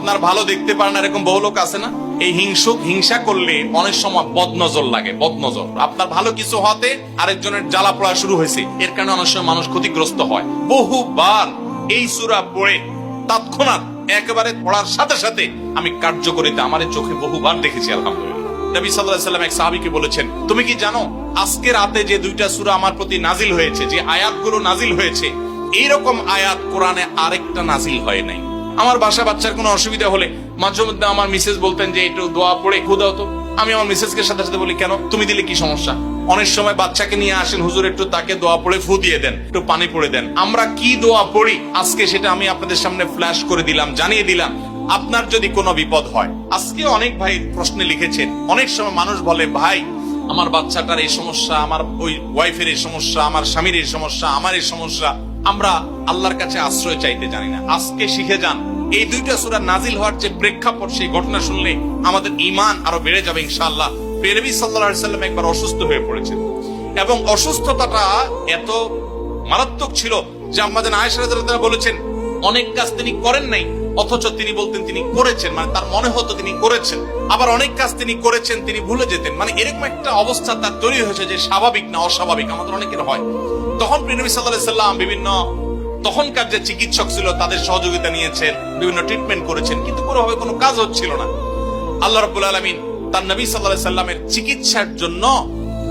আপনার ভালো দেখতে পারেন এরকম বহু লোক আছে না? এই হিংসা করলে অনেক সময় বদনজর লাগে, বদনজর। আপনার ভালো কিছু হতে আরেকজনের জ্বালা পড়া শুরু হয়েছে, এর কারণে অনেক সময় মানুষ ক্ষতিগ্রস্ত হয়। বহুবার এই সূরা পড়ে তৎক্ষণাৎ একেবারে পড়ার সাথে সাথে আমি কার্যকরিতা আমার চোখে বহুবার দেখেছি, আলহামদুলিল্লাহ। নবী সাল্লাল্লাহু আলাইহি ওয়াসাল্লাম এক সাহাবীকে বলেছেন, তুমি কি জানো আজকে রাতে যে দুইটা সূরা আমার প্রতি নাজিল হয়েছে, যে আয়াতগুলো নাজিল হয়েছে, এইরকম আয়াত কোরআনে আরেকটা নাজিল হয় নাই। আমার বাসা বাচ্চার কোনো অসুবিধা হলে মাঝে মধ্যে আমার মিসেস বলতেন যে একটু দোয়া পড়ে খু দাও তো। আমি আমার মিসেসকে সাথে সাথে বলি, কেন, তুমি দিলে কি সমস্যা? অনেক সময় বাচ্চাকে নিয়ে আসেন, হুজুর একটু তাকে দোয়া পড়ে ফু দিয়ে দেন, একটু পানি পড়ে দেন। আমরা কি দোয়া পড়ি আজকে সেটা আমি আপনাদের সামনে ফ্ল্যাশ করে দিলাম, জানিয়ে দিলাম। আপনার যদি কোনো বিপদ হয়, আজকে অনেক ভাই প্রশ্নে লিখেছেন, অনেক সময় মানুষ বলে, ভাই আমার বাচ্চাটার এই সমস্যা, আমার ওই ওয়াইফের এই সমস্যা, আমার স্বামীর এই সমস্যা, আমার এই সমস্যা, আমরা আল্লাহর কাছে আশ্রয় চাইতে জানি না। আজকে শিখে যান, এই দুইটা সূরা নাজিল হওয়ার যে প্রেক্ষাপট, সেই ঘটনা শুনলে আমাদের ঈমান আরো বেড়ে যাবে ইনশাআল্লাহ। নবী সাল্লাল্লাহু আলাইহি ওয়াসাল্লাম একবার অসুস্থ হয়ে পড়েছেন এবং অসুস্থতাটা এত মারাত্মক ছিল যে আমাদের আয়েশা রাদিয়াল্লাহু আনহা বলেছেন, অনেক কাজ তিনি করেন নাই অথচ তিনি বলতেন তিনি করেছেন, মানে তার মনে হতো তিনি করেছেন। আবার অনেক কাজ তিনি করেছেন তিনি ভুলে যেতেন, মানে এরকম একটা অবস্থা তার তৈরি হয়েছে যে স্বাভাবিক না অস্বাভাবিক, আমাদের অনেকের হয়। তখন নবী সাল্লাল্লাহু আলাইহি ওয়াসাল্লাম বিভিন্ন তখনকার যে চিকিৎসক ছিল তাদের সহযোগিতা নিয়েছেন, বিভিন্ন ট্রিটমেন্ট করেছেন, কিন্তু কোনোভাবে কোনো কাজ হচ্ছিল না। আল্লাহ রাব্বুল আলামিন তার নবী সাল্লাল্লাহু আলাইহি ওয়াসাল্লামের চিকিৎসার জন্য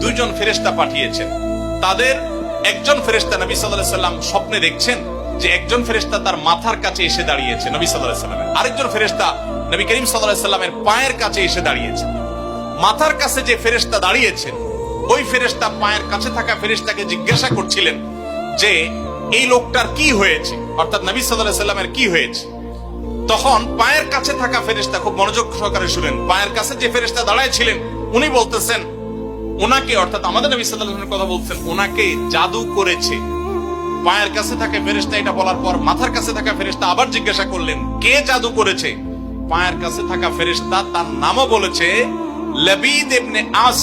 দুইজন ফেরেশতা পাঠিয়েছেন। তাদের একজন ফেরেশতা নবী সাল্লাল্লাহু আলাইহি ওয়াসাল্লাম স্বপ্নে দেখছেন যে একজন ফেরেশতা তার মাথার কাছে এসে দাঁড়িয়েছে নবী সাল্লাল্লাহু আলাইহি ওয়াসাল্লামের, আরেকজন ফেরেশতা নবী করিম সাল্লাল্লাহু আলাইহি ওয়াসাল্লামের পায়ের কাছে এসে দাঁড়িয়েছে। মাথার কাছে যে ফেরেশতা দাঁড়িয়েছেন, ওই ফেরেশতা পায়ের কাছে থাকা ফেরেশতাকে জিজ্ঞাসা করছিলেন যে এই লোকটার কি হয়েছে, অর্থাৎ নবী সাল্লাল্লাহু আলাইহি ওয়াসাল্লামের কি হয়েছে। তখন পায়ের কাছে থাকা ফেরেশতা খুব মনোযোগ সহকারে শুনেন, পায়ের কাছে যে ফেরেশতা দাঁড়ায় ছিলেন উনি বলতেছেন, ওনাকে, অর্থাৎ আমাদের নবী সাল্লাল্লাহু আলাইহি ওয়াসাল্লামের কথা বলছেন, ওনাকে জাদু করেছে। পায়ের কাছে থাকা ফেরেশতা এটা বলার পর মাথার কাছে থাকা ফেরেশতা আবার জিজ্ঞাসা করলেন, কে জাদু করেছে? পায়ের কাছে থাকা ফেরেশতা তার নামও বলেছে, লাবিদ ইবনে আস।